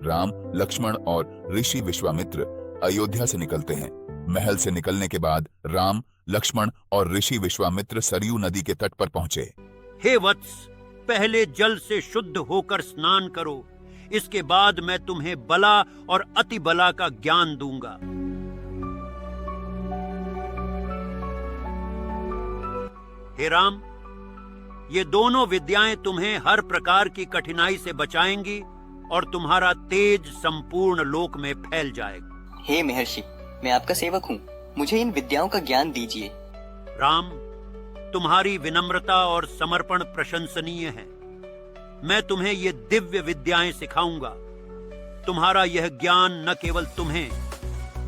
राम, लक्ष्मण और ऋषि विश्वामित्र अयोध्या से निकलते हैं। महल से निकलने के बाद राम, लक्ष्मण और ऋषि विश्वामित्र सरयू नदी के तट पर पहुंचे। हे वत्स, पहले जल से शुद्ध होकर स्नान करो, इसके बाद मैं तुम्हें बला और अति बला का ज्ञान दूंगा। हे राम, ये दोनों विद्याएं तुम्हें हर प्रकार की कठिनाई से बचाएंगी और तुम्हारा तेज संपूर्ण लोक में फैल जाएगा। हे महर्षि, मैं आपका सेवक हूँ, मुझे इन विद्याओं का ज्ञान दीजिए। राम, तुम्हारी विनम्रता और समर्पण प्रशंसनीय है। मैं तुम्हें ये दिव्य विद्याएं सिखाऊंगा। तुम्हारा यह ज्ञान न केवल तुम्हें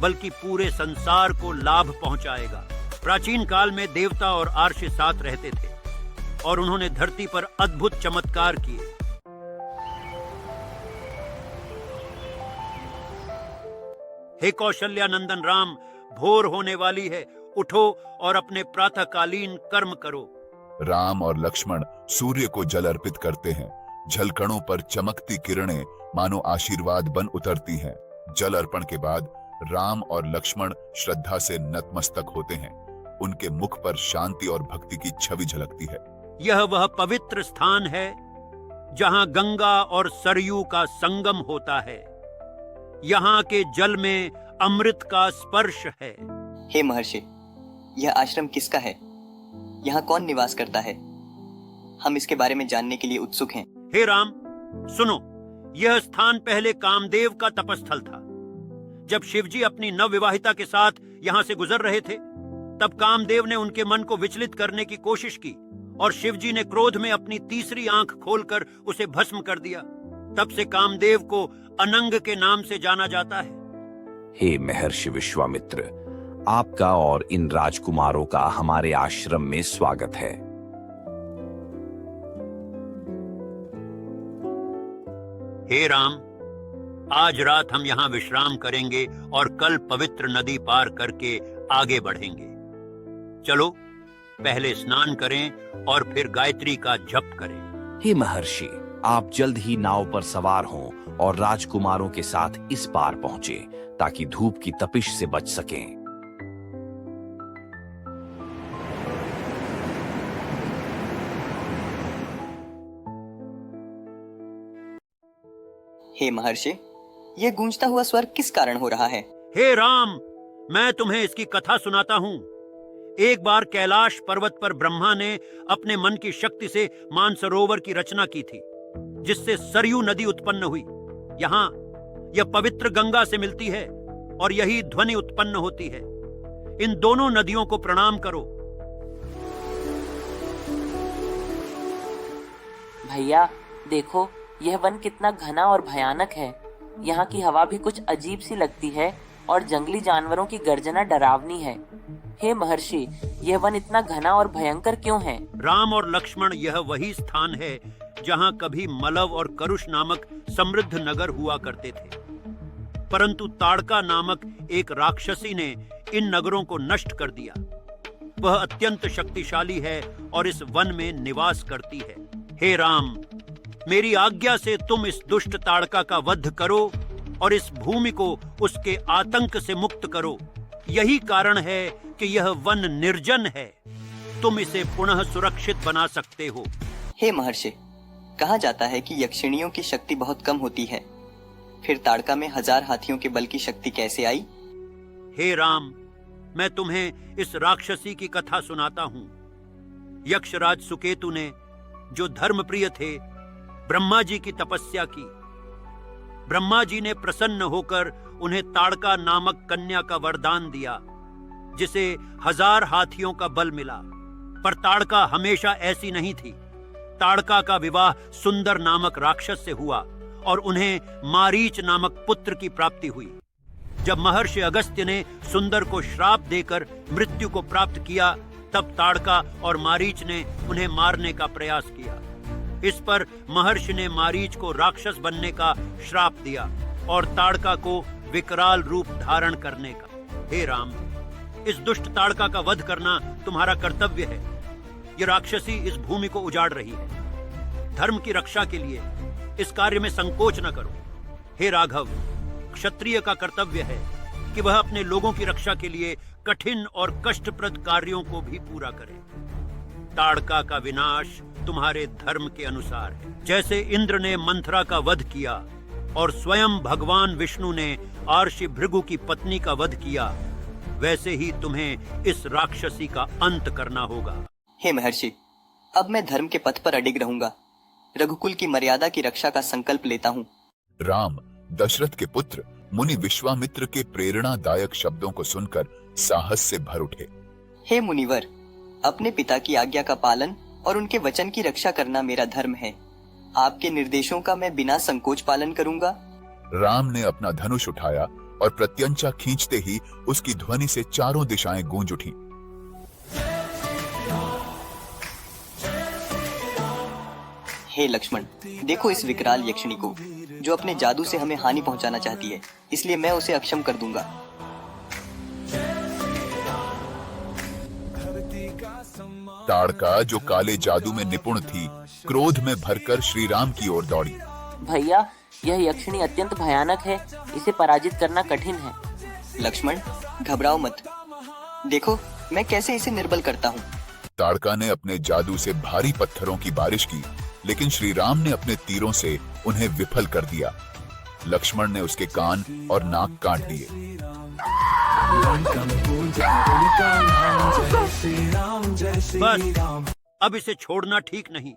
बल्कि पूरे संसार को लाभ पहुंचाएगा। प्राचीन काल में देवता और आर्षि साथ रहते थे और उन्होंने धरती पर अद्भुत चमत्कार किए। हे कौशल्यानंदन राम, भोर होने वाली है, उठो और अपने प्रातःकालीन कर्म करो। राम और लक्ष्मण सूर्य को जल अर्पित करते हैं। जलकणों पर चमकती किरणें मानो आशीर्वाद बन उतरती हैं। जल अर्पण के बाद राम और लक्ष्मण श्रद्धा से नतमस्तक होते हैं। उनके मुख पर शांति और भक्ति की छवि झलकती है। यह वह पवित्र स्थान है जहां गंगा और सरयू का संगम होता है। यहाँ के जल में अमृत का स्पर्श है। हे महर्षि, यह आश्रम किसका है? यहाँ कौन निवास करता है? हम इसके बारे में जानने के लिए उत्सुक हैं। हे राम, सुनो, यह स्थान पहले कामदेव का तपस्थल था। जब शिवजी अपनी नवविवाहिता के साथ यहाँ से गुजर रहे थे, तब कामदेव ने उनके मन को विचलित करने की कोशिश की और शिवजी ने क्रोध में अपनी तीसरी आंख खोलकर उसे भस्म कर दिया। तब से कामदेव को अनंग के नाम से जाना जाता है। हे महर्षि विश्वामित्र, आपका और इन राजकुमारों का हमारे आश्रम में स्वागत है। हे राम, आज रात हम यहाँ विश्राम करेंगे और कल पवित्र नदी पार करके आगे बढ़ेंगे। चलो, पहले स्नान करें और फिर गायत्री का जप करें। हे महर्षि, आप जल्द ही नाव पर सवार हों और राजकुमारों के साथ इस पार पहुंचे ताकि धूप की तपिश से बच सकें। हे महर्षि, यह गूंजता हुआ स्वर किस कारण हो रहा है? हे राम, मैं तुम्हें इसकी कथा सुनाता हूँ। एक बार कैलाश पर्वत पर ब्रह्मा ने अपने मन की शक्ति से मानसरोवर की रचना की थी, जिससे सरयू नदी उत्पन्न हुई। यहाँ यह पवित्र गंगा से मिलती है और यही ध्वनि उत्पन्न होती है। इन दोनों नदियों को प्रणाम करो। भैया देखो, यह वन कितना घना और भयानक है। यहाँ की हवा भी कुछ अजीब सी लगती है और जंगली जानवरों की गर्जना डरावनी है। हे महर्षि, यह वन इतना घना और भयंकर क्यों है? राम और लक्ष्मण, यह वही स्थान है जहाँ कभी मलव और करुष नामक समृद्ध नगर हुआ करते थे, परंतु ताड़का नामक एक राक्षसी ने इन नगरों को नष्ट कर दिया। वह अत्यंत शक्तिशाली है और इस वन में निवास करती है। हे राम, मेरी आज्ञा से तुम इस दुष्ट ताड़का का वध करो और इस भूमि को उसके आतंक से मुक्त करो। यही कारण है कि यह वन निर्जन है। तुम इसे पुनः सुरक्षित बना सकते हो। हे महर्षि, कहा जाता है कि यक्षिणियों की शक्ति बहुत कम होती है। फिर ताड़का में 1000 हाथियों के बल की शक्ति कैसे आई? हे राम, मैं तुम्हें इस राक्षसी की कथा सुनाता हूँ। यक्षराज सुकेतु ने, जो धर्मप्रिय थे, ब्रह्मा जी की तपस्या की। ब्रह्मा जी ने प्रसन्न होकर उन्हें ताड़का नामक कन्या का वरदान दिया, जिसे 1000 हाथियों का बल मिला। पर ताड़का हमेशा ऐसी नहीं थी। ताड़का का विवाह सुंदर नामक राक्षस से हुआ और उन्हें मारीच नामक पुत्र की प्राप्ति हुई। जब महर्षि अगस्त्य ने सुंदर को श्राप देकर मृत्यु को प्राप्त किया, तब ताड़का और मारीच ने उन्हें मारने का प्रयास किया। इस पर महर्षि ने मारीच को राक्षस बनने का श्राप दिया और ताड़का को विकराल रूप धारण करने का। हे राम, इस दुष्ट ताड़का का वध करना तुम्हारा कर्तव्य है। ये राक्षसी इस भूमि को उजाड़ रही है। धर्म की रक्षा के लिए इस कार्य में संकोच न करो। हे राघव, क्षत्रिय का कर्तव्य है कि वह अपने लोगों की रक्षा के लिए कठिन और कष्टप्रद कार्यों को भी पूरा करे। ताड़का का विनाश तुम्हारे धर्म के अनुसार है। जैसे इंद्र ने मंथरा का वध किया और स्वयं भगवान विष्णु ने आर्षि भृगु की पत्नी का वध किया, वैसे ही तुम्हें इस राक्षसी का अंत करना होगा। हे महर्षि, अब मैं धर्म के पथ पर अडिग रहूंगा। रघुकुल की मर्यादा की रक्षा का संकल्प लेता हूँ। राम दशरथ के पुत्र मुनि विश्वामित्र के प्रेरणादायक शब्दों को सुनकर साहस से भर उठे। हे मुनिवर, अपने पिता की आज्ञा का पालन और उनके वचन की रक्षा करना मेरा धर्म है। आपके निर्देशों का मैं बिना संकोच पालन करूंगा। राम ने अपना धनुष उठाया और प्रत्यंचा खींचते ही उसकी ध्वनि से चारों दिशाएं गूंज उठी। हे लक्ष्मण, देखो इस विकराल यक्षिणी को, जो अपने जादू से हमें हानि पहुंचाना चाहती है, इसलिए मैं उसे अक्षम कर दूंगा। ताड़का, जो काले जादू में निपुण थी, क्रोध में भरकर श्री राम की ओर दौड़ी। भैया, यह यक्षिणी अत्यंत भयानक है, इसे पराजित करना कठिन है। लक्ष्मण, घबराओ मत, देखो मैं कैसे इसे निर्बल करता हूँ। ताड़का ने अपने जादू से भारी पत्थरों की बारिश की, लेकिन श्री राम ने अपने तीरों से उन्हें विफल कर दिया। लक्ष्मण ने उसके कान और नाक काट दिए। बस, अब इसे छोड़ना ठीक नहीं।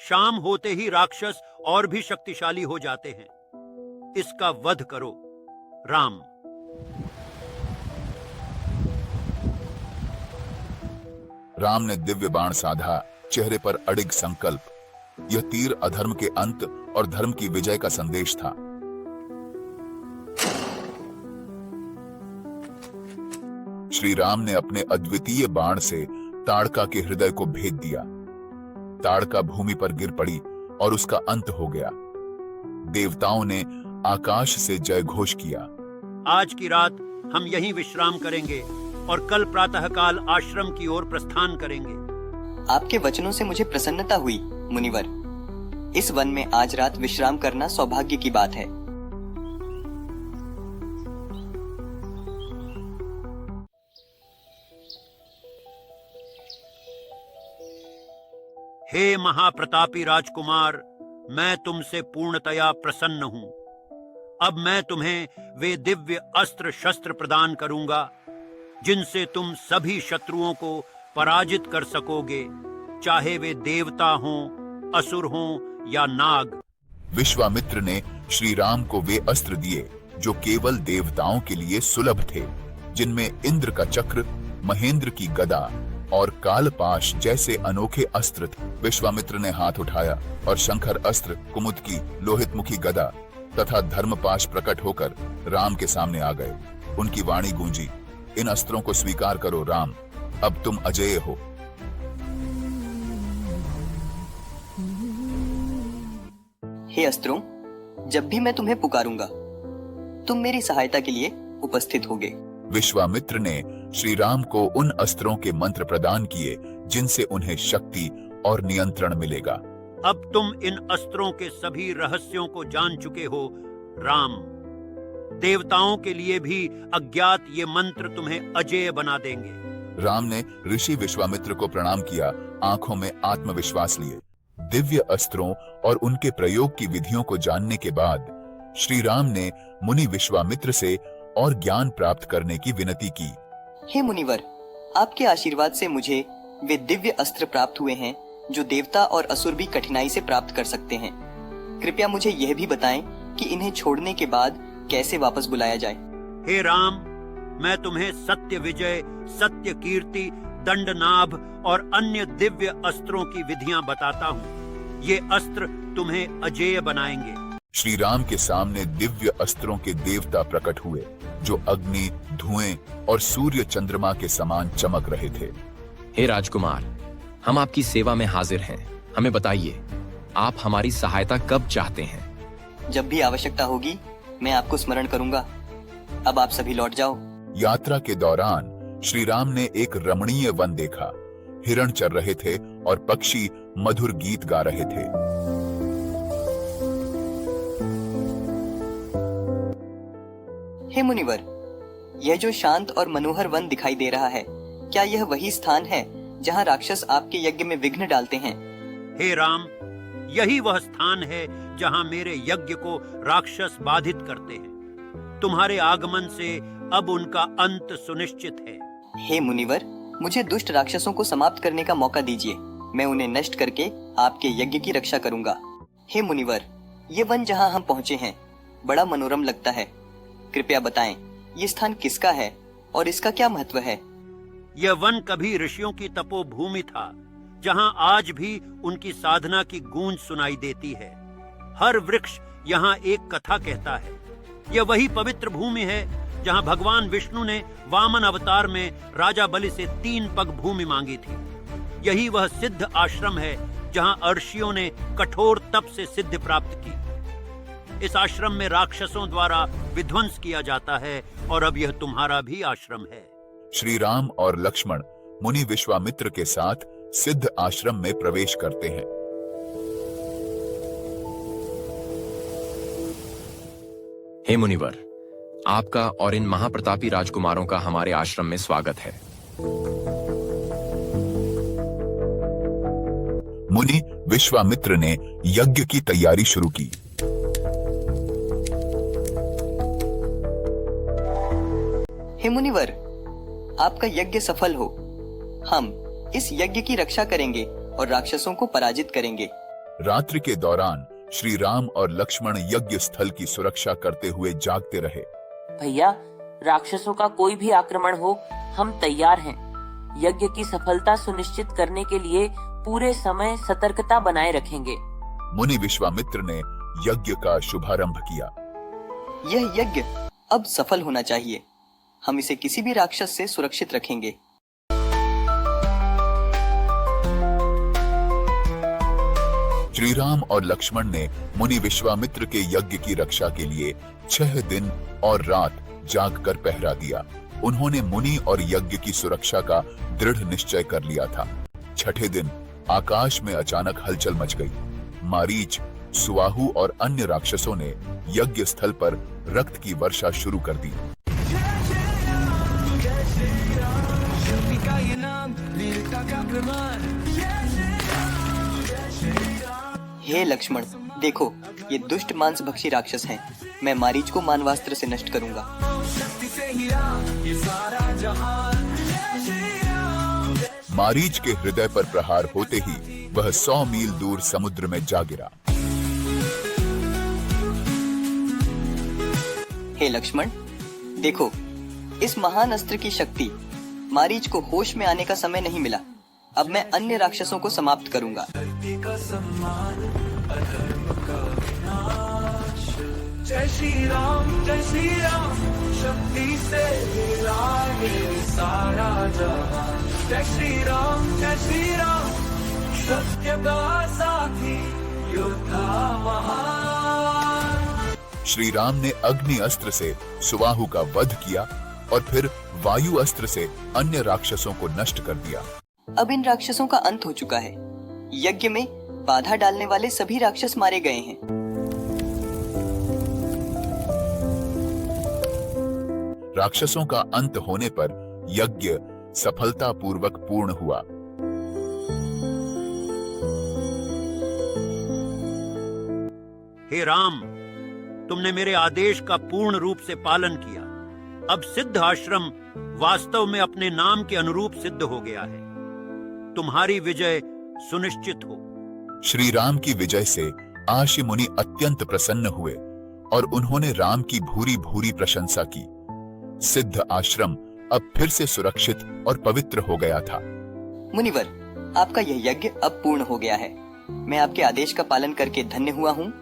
शाम होते ही राक्षस और भी शक्तिशाली हो जाते हैं। इसका वध करो, राम। राम ने दिव्य बाण साधा, चेहरे पर अडिग संकल्प। यह तीर अधर्म के अंत और धर्म की विजय का संदेश था। श्री राम ने अपने अद्वितीय बाण से ताड़का के हृदय को भेद दिया। ताड़का भूमि पर गिर पड़ी और उसका अंत हो गया। देवताओं ने आकाश से जय घोष किया। आज की रात हम यहीं विश्राम करेंगे और कल प्रातःकाल आश्रम की ओर प्रस्थान करेंगे। आपके वचनों से मुझे प्रसन्नता हुई मुनिवर। इस वन में आज रात विश्राम करना सौभाग्य की बात है। हे महाप्रतापी राजकुमार, मैं तुमसे पूर्णतया प्रसन्न हूं। अब मैं तुम्हें वे दिव्य अस्त्र शस्त्र प्रदान करूंगा जिनसे तुम सभी शत्रुओं को पराजित कर सकोगे, चाहे वे देवता हों, असुर हों या नाग। विश्वामित्र ने श्री राम को वे अस्त्र दिए जो केवल देवताओं के लिए सुलभ थे, जिनमें इंद्र का चक्र, महेंद्र की गदा और कालपाश जैसे अनोखे अस्त्र थे। विश्वामित्र ने हाथ उठाया और शंकर अस्त्र, कुमुद की लोहित मुखी गदा तथा धर्मपाश प्रकट होकर राम के सामने आ गए। उनकी वाणी गूंजी, इन अस्त्रों को स्वीकार करो राम, अब तुम अजेय हो। हे अस्त्रों, जब भी मैं तुम्हें पुकारूंगा, तुम मेरी सहायता के लिए उपस्थित होगे। विश्वामित्र ने श्री राम को उन अस्त्रों के मंत्र प्रदान किए जिनसे उन्हें शक्ति और नियंत्रण मिलेगा। अब तुम इन अस्त्रों के सभी रहस्यों को जान चुके हो राम। देवताओं के लिए भी अज्ञात ये मंत्र तुम्हें अजेय बना देंगे। राम ने ऋषि विश्वामित्र को प्रणाम किया, आंखों में आत्मविश्वास लिए। दिव्य अस्त्रों और उनके प्रयोग की विधियों को जानने के बाद श्री राम ने मुनि विश्वामित्र से और ज्ञान प्राप्त करने की विनती की। हे मुनिवर, आपके आशीर्वाद से मुझे वे दिव्य अस्त्र प्राप्त हुए हैं जो देवता और असुर भी कठिनाई से प्राप्त कर सकते हैं। कृपया मुझे यह भी बताएं कि इन्हें छोड़ने के बाद कैसे वापस बुलाया जाए। हे राम, मैं तुम्हें सत्य विजय, सत्य कीर्ति, दंडनाभ और अन्य दिव्य अस्त्रों की विधियां बताता हूँ। ये अस्त्र तुम्हें अजेय बनाएंगे। श्री राम के सामने दिव्य अस्त्रों के देवता प्रकट हुए, जो अग्नि, धुएं और सूर्य चंद्रमा के समान चमक रहे थे। हे राजकुमार, हम आपकी सेवा में हाजिर हैं। हमें बताइए, आप हमारी सहायता कब चाहते हैं? जब भी आवश्यकता होगी मैं आपको स्मरण करूंगा। अब आप सभी लौट जाओ। यात्रा के दौरान श्री राम ने एक रमणीय वन देखा। हिरण चर रहे थे और पक्षी मधुर गीत गा रहे थे। हे मुनिवर, यह जो शांत और मनोहर वन दिखाई दे रहा है, क्या यह वही स्थान है जहाँ राक्षस आपके यज्ञ में विघ्न डालते हैं? हे राम, यही वह स्थान है जहाँ मेरे यज्ञ को राक्षस बाधित करते हैं। तुम्हारे आगमन से अब उनका अंत सुनिश्चित है। हे मुनिवर, मुझे दुष्ट राक्षसों को समाप्त करने का मौका दीजिए। मैं उन्हें नष्ट करके आपके यज्ञ की रक्षा करूंगा। हे मुनिवर, ये वन जहाँ हम पहुँचे हैं बड़ा मनोरम लगता है। कृपया बताएं, ये स्थान किसका है और इसका क्या महत्व है? यह वन कभी ऋषियों की तपोभूमि था, जहाँ आज भी उनकी साधना की गूंज सुनाई देती है। हर वृक्ष यहाँ एक कथा कहता है। यह वही पवित्र भूमि है जहाँ भगवान विष्णु ने वामन अवतार में राजा बलि से 3 पग भूमि मांगी थी। यही वह सिद्ध आश्रम है जहाँ अर्षियों ने कठोर तप से सिद्धि प्राप्त की। इस आश्रम में राक्षसों द्वारा विध्वंस किया जाता है और अब यह तुम्हारा भी आश्रम है। श्री राम और लक्ष्मण मुनि विश्वामित्र के साथ सिद्ध आश्रम में प्रवेश करते हैं। हे मुनिवर, आपका और इन महाप्रतापी राजकुमारों का हमारे आश्रम में स्वागत है। मुनि विश्वामित्र ने यज्ञ की तैयारी शुरू की। हे मुनिवर, आपका यज्ञ सफल हो। हम इस यज्ञ की रक्षा करेंगे और राक्षसों को पराजित करेंगे। रात्रि के दौरान श्री राम और लक्ष्मण यज्ञ स्थल की सुरक्षा करते हुए जागते रहे। भैया, राक्षसों का कोई भी आक्रमण हो, हम तैयार हैं। यज्ञ की सफलता सुनिश्चित करने के लिए पूरे समय सतर्कता बनाए रखेंगे। मुनि विश्वामित्र ने यज्ञ का शुभारंभ किया। यह यज्ञ अब सफल होना चाहिए। हम इसे किसी भी राक्षस से सुरक्षित रखेंगे। श्री राम और लक्ष्मण ने मुनि विश्वामित्र के यज्ञ की रक्षा के लिए 6 दिन और रात जागकर पहरा दिया। उन्होंने मुनि और यज्ञ की सुरक्षा का दृढ़ निश्चय कर लिया था। 6ठे दिन आकाश में अचानक हलचल मच गई। मारीच, सुवाहु और अन्य राक्षसों ने यज्ञ स्थल पर रक्त की वर्षा शुरू कर दी। हे लक्ष्मण, देखो, ये दुष्ट मांसभक्षी राक्षस हैं। मैं मारीच को मानवास्त्र से नष्ट करूंगा। मारीच के हृदय पर प्रहार होते ही वह 100 मील दूर समुद्र में जा गिरा। हे लक्ष्मण, देखो, इस महान अस्त्र की शक्ति। मारीच को होश में आने का समय नहीं मिला। अब मैं अन्य राक्षसों को समाप्त करूंगा। जय श्री राम, शक्ति से सारा जहां। जय श्री राम, सत्य का साथी, योद्धा महान। श्री राम ने अग्नि अस्त्र से सुवाहु का वध किया और फिर वायु अस्त्र से अन्य राक्षसों को नष्ट कर दिया। अब इन राक्षसों का अंत हो चुका है। यज्ञ में बाधा डालने वाले सभी राक्षस मारे गए हैं। राक्षसों का अंत होने पर यज्ञ सफलतापूर्वक पूर्ण हुआ। हे राम, तुमने मेरे आदेश का पूर्ण रूप से पालन किया। अब सिद्ध आश्रम वास्तव में अपने नाम के अनुरूप सिद्ध हो गया है। तुम्हारी विजय सुनिश्चित हो। श्री राम की विजय से आशी मुनि अत्यंत प्रसन्न हुए और उन्होंने राम की भूरी भूरी प्रशंसा की। सिद्ध आश्रम अब फिर से सुरक्षित और पवित्र हो गया था। मुनिवर, आपका यह यज्ञ अब पूर्ण हो गया है। मैं आपके आदेश का पालन करके धन्य हुआ हूँ।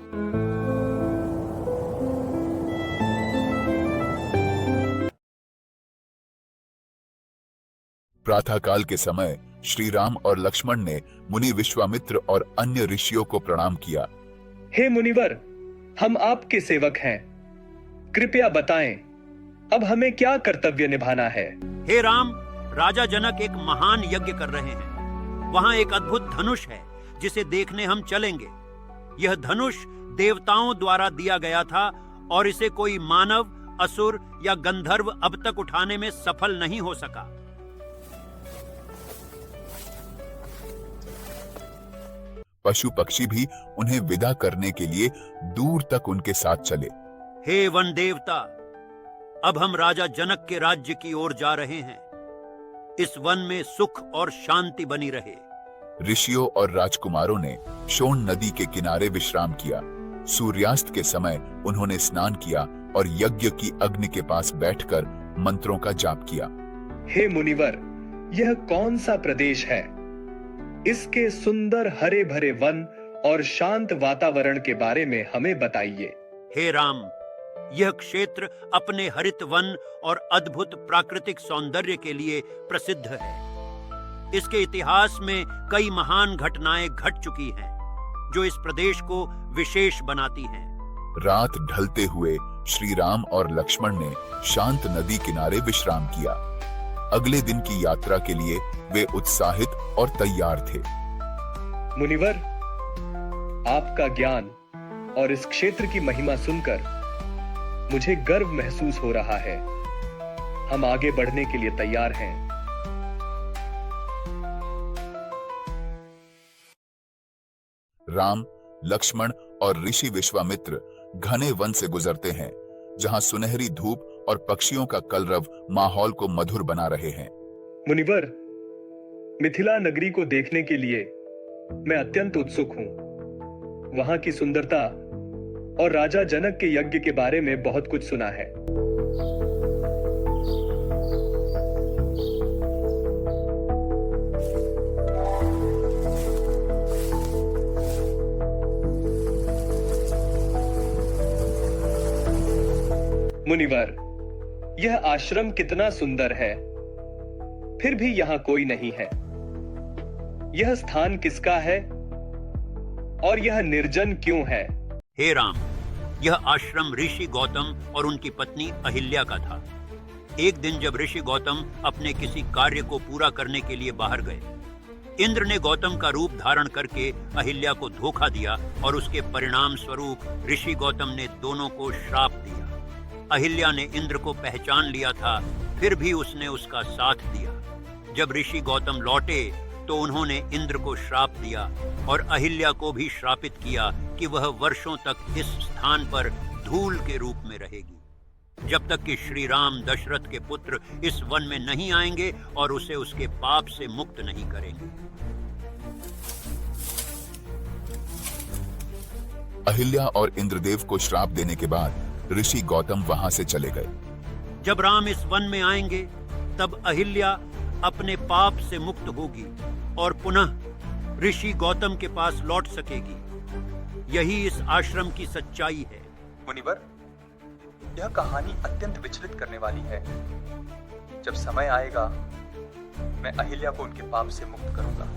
प्रातःकाल के समय श्री राम और लक्ष्मण ने मुनि विश्वामित्र और अन्य ऋषियों को प्रणाम किया। हे मुनिवर, हम आपके सेवक हैं। कृपया बताएं, अब हमें क्या कर्तव्य निभाना है? हे राम, राजा जनक एक महान यज्ञ कर रहे हैं। वहां एक अद्भुत धनुष है जिसे देखने हम चलेंगे। यह धनुष देवताओं द्वारा दिया गया था और इसे कोई मानव असुर या गंधर्व अब तक उठाने में सफल नहीं हो सका। पशु पक्षी भी उन्हें विदा करने के लिए दूर तक उनके साथ चले। हे वन देवता, अब हम राजा जनक के राज्य की ओर जा रहे हैं। इस वन में सुख और शांति बनी रहे। ऋषियों और राजकुमारों ने शोण नदी के किनारे विश्राम किया। सूर्यास्त के समय उन्होंने स्नान किया और यज्ञ की अग्नि के पास बैठकर मंत्रों का जाप किया। हे मुनिवर, यह कौन सा प्रदेश है? इसके सुंदर हरे भरे वन और शांत वातावरण के बारे में हमें बताइए। हे राम, यह क्षेत्र अपने हरित वन और अद्भुत प्राकृतिक सौंदर्य के लिए प्रसिद्ध है। इसके इतिहास में कई महान घटनाएं घट चुकी हैं, जो इस प्रदेश को विशेष बनाती हैं। रात ढलते हुए श्री राम और लक्ष्मण ने शांत नदी किनारे विश्राम किया। अगले दिन की यात्रा के लिए वे उत्साहित और तैयार थे। मुनिवर, आपका ज्ञान और इस क्षेत्र की महिमा सुनकर मुझे गर्व महसूस हो रहा है। हम आगे बढ़ने के लिए तैयार हैं। राम, लक्ष्मण और ऋषि विश्वामित्र घने वन से गुजरते हैं, जहां सुनहरी धूप और पक्षियों का कलरव माहौल को मधुर बना रहे हैं। मुनिवर, मिथिला नगरी को देखने के लिए मैं अत्यंत उत्सुक हूं। वहां की सुंदरता और राजा जनक के यज्ञ के बारे में बहुत कुछ सुना है। मुनिवर, यह आश्रम कितना सुंदर है, फिर भी यहां कोई नहीं है। यह स्थान किसका है और यह निर्जन क्यों है? हे राम, यह आश्रम ऋषि गौतम और उनकी पत्नी अहिल्या का था। एक दिन जब ऋषि गौतम अपने किसी कार्य को पूरा करने के लिए बाहर गए, इंद्र ने गौतम का रूप धारण करके अहिल्या को धोखा दिया और उसके परिणाम स्वरूप ऋषि गौतम ने दोनों को श्राप दिया। अहिल्या ने इंद्र को पहचान लिया था, फिर भी उसने उसका साथ दिया। जब ऋषि गौतम लौटे तो उन्होंने इंद्र को श्राप दिया और अहिल्या को भी श्रापित किया कि वह वर्षों तक इस स्थान पर धूल के रूप में रहेगी, जब तक कि श्री राम दशरथ के पुत्र इस वन में नहीं आएंगे और उसे उसके पाप से मुक्त नहीं करेंगे। अहिल्या और इंद्रदेव को श्राप देने के बाद ऋषि गौतम वहां से चले गए। जब राम इस वन में आएंगे, तब अहिल्या अपने पाप से मुक्त होगी और पुनः ऋषि गौतम के पास लौट सकेगी। यही इस आश्रम की सच्चाई है। मुनिवर, यह कहानी अत्यंत विचलित करने वाली है। जब समय आएगा, मैं अहिल्या को उनके पाप से मुक्त करूंगा।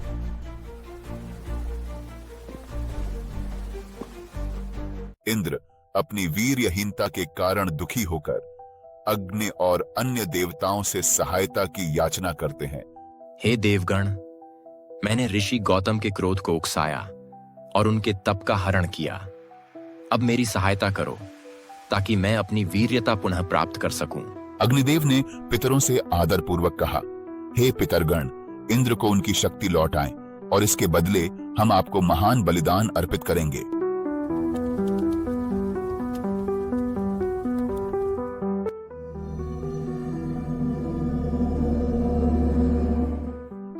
इंद्र अपनी वीर्यहीनता के कारण दुखी होकर अग्नि और अन्य देवताओं से सहायता की याचना करते हैं। हे देवगण, मैंने ऋषि गौतम के क्रोध को उकसाया और उनके तप का हरण किया। अब मेरी सहायता करो ताकि मैं अपनी वीर्यता पुनः प्राप्त कर सकूं। अग्निदेव ने पितरों से आदर पूर्वक कहा, हे पितरगण, इंद्र को उनकी शक्ति लौटाएं और इसके बदले हम आपको महान बलिदान अर्पित करेंगे।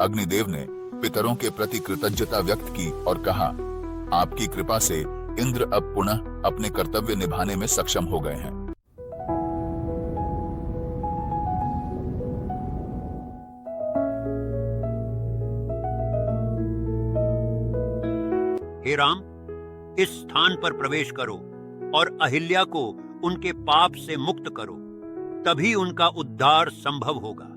अग्निदेव ने पितरों के प्रति कृतज्ञता व्यक्त की और कहा, आपकी कृपा से इंद्र अब पुनः अपने कर्तव्य निभाने में सक्षम हो गए हैं। हे राम, इस स्थान पर प्रवेश करो और अहिल्या को उनके पाप से मुक्त करो, तभी उनका उद्धार संभव होगा।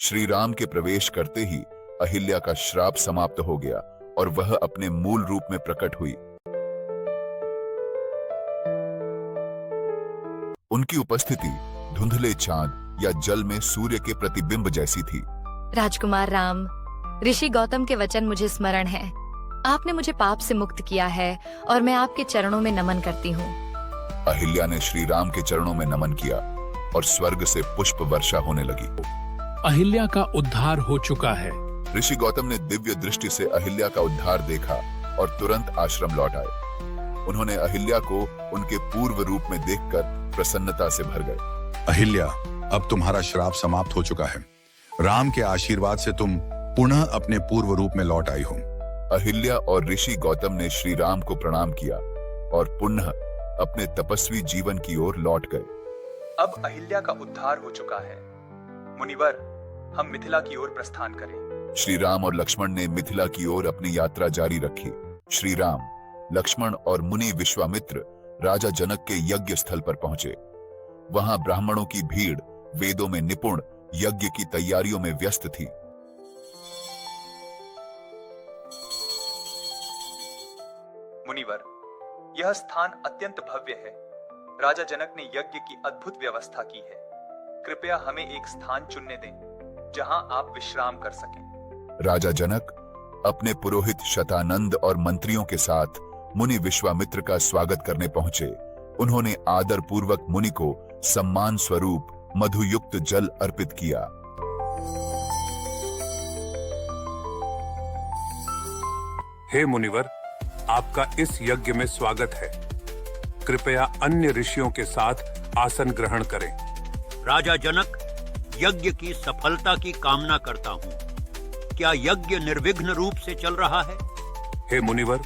श्री राम के प्रवेश करते ही अहिल्या का श्राप समाप्त हो गया और वह अपने मूल रूप में प्रकट हुई। उनकी उपस्थिति धुंधले चांद या जल में सूर्य के प्रतिबिंब जैसी थी। राजकुमार राम, ऋषि गौतम के वचन मुझे स्मरण है। आपने मुझे पाप से मुक्त किया है और मैं आपके चरणों में नमन करती हूँ। अहिल्या ने श्री राम के चरणों में नमन किया और स्वर्ग से पुष्प वर्षा होने लगी। अहिल्या का उद्धार हो चुका है। ऋषि गौतम ने दिव्य दृष्टि से अहिल्या का उद्धार देखा और तुरंत आश्रम लौट आए। उन्होंने अहिल्या को उनके पूर्व रूप में देखकर प्रसन्नता से भर गए। अहिल्या, अब तुम्हारा श्राप समाप्त हो चुका है। राम के आशीर्वाद से तुम पुनः अपने पूर्व रूप में लौट आई हो। अहिल्या और ऋषि गौतम ने श्री राम को प्रणाम किया और पुनः अपने तपस्वी जीवन की ओर लौट गए। अब अहिल्या का उद्धार हो चुका है। मुनिवर, हम मिथिला की ओर प्रस्थान करें। श्री राम और लक्ष्मण ने मिथिला की ओर अपनी यात्रा जारी रखी। श्री राम, लक्ष्मण और मुनि विश्वामित्र राजा जनक के यज्ञ स्थल पर पहुंचे। वहां ब्राह्मणों की भीड़ वेदों में निपुण यज्ञ की तैयारियों में व्यस्त थी। मुनिवर, यह स्थान अत्यंत भव्य है। राजा जनक ने यज्ञ की अद्भुत व्यवस्था की है। कृपया हमें एक स्थान चुनने दें जहां आप विश्राम कर सकें। राजा जनक अपने पुरोहित शतानंद और मंत्रियों के साथ मुनि विश्वामित्र का स्वागत करने पहुंचे। उन्होंने आदर पूर्वक मुनि को सम्मान स्वरूप मधुयुक्त जल अर्पित किया। हे मुनिवर, आपका इस यज्ञ में स्वागत है। कृपया अन्य ऋषियों के साथ आसन ग्रहण करें। राजा जनक, यज्ञ की सफलता की कामना करता हूँ। क्या यज्ञ निर्विघ्न रूप से चल रहा है? हे मुनिवर,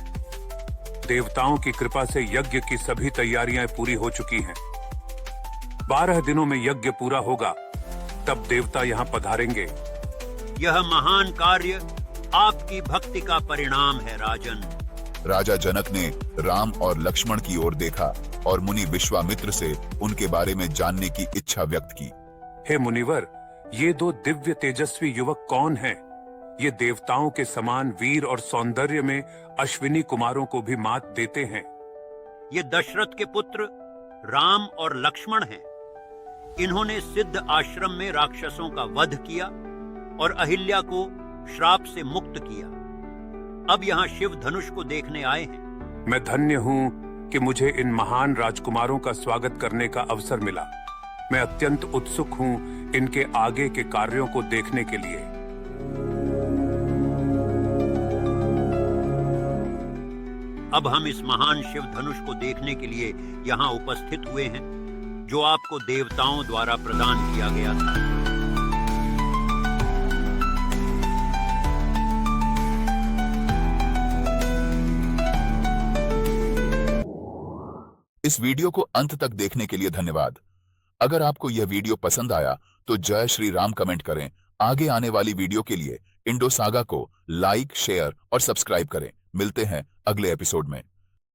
देवताओं की कृपा से यज्ञ की सभी तैयारियां पूरी हो चुकी हैं। 12 दिनों में यज्ञ पूरा होगा, तब देवता यहाँ पधारेंगे। यह महान कार्य आपकी भक्ति का परिणाम है राजन। राजा जनक ने राम और लक्ष्मण की ओर देखा और मुनि विश्वामित्र से उनके बारे में जानने की इच्छा व्यक्त की। हे मुनिवर, ये दो दिव्य तेजस्वी युवक कौन हैं? ये देवताओं के समान वीर और सौंदर्य में अश्विनी कुमारों को भी मात देते हैं। ये दशरथ के पुत्र राम और लक्ष्मण हैं। इन्होंने सिद्ध आश्रम में राक्षसों का वध किया और अहिल्या को श्राप से मुक्त किया। अब यहाँ शिव धनुष को देखने आए हैं। मैं धन्य हूँ कि मुझे इन महान राजकुमारों का स्वागत करने का अवसर मिला। मैं अत्यंत उत्सुक हूँ इनके आगे के कार्यों को देखने के लिए। अब हम इस महान शिव धनुष को देखने के लिए यहाँ उपस्थित हुए हैं, जो आपको देवताओं द्वारा प्रदान किया गया था। इस वीडियो को अंत तक देखने के लिए धन्यवाद। अगर आपको यह वीडियो पसंद आया तो जय श्री राम कमेंट करें। आगे आने वाली वीडियो के लिए इंडो सागा को लाइक, शेयर और सब्सक्राइब करें। मिलते हैं अगले एपिसोड में।